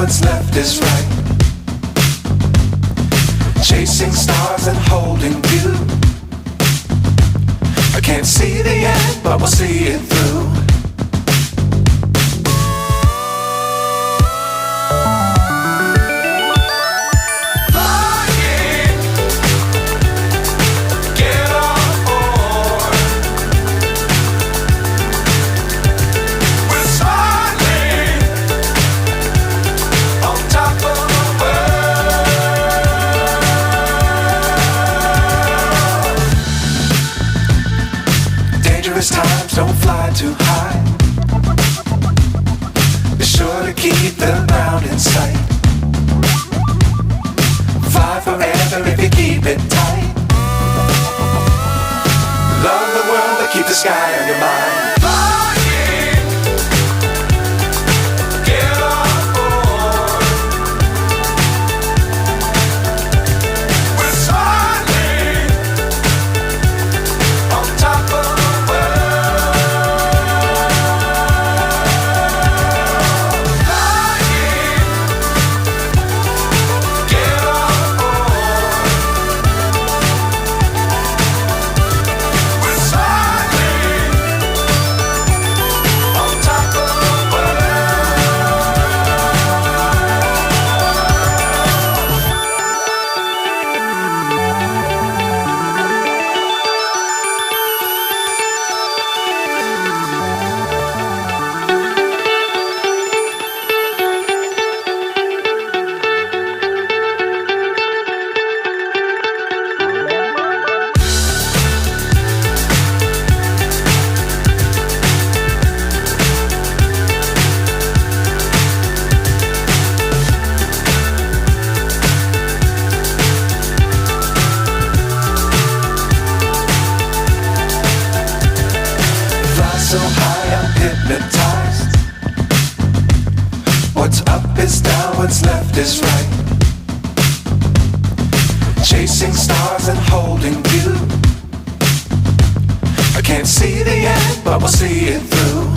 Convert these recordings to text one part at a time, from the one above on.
what's left is right. Chasing stars and holding you. I can't see the end, but we'll see it through. Times don't fly too high. Be sure to keep the ground in sight. Fly forever if you keep it tight. Love the world but keep the sky on your mind. So high I'm hypnotized. What's up is down, what's left is right. Chasing stars and holding you. I can't see the end, but we'll see it through.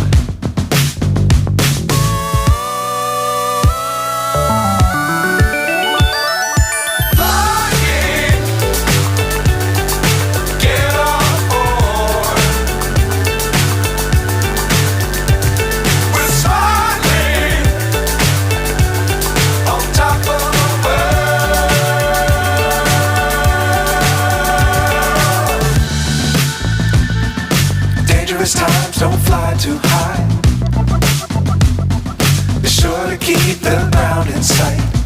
Times don't fly too high. Be sure to keep the ground in sight.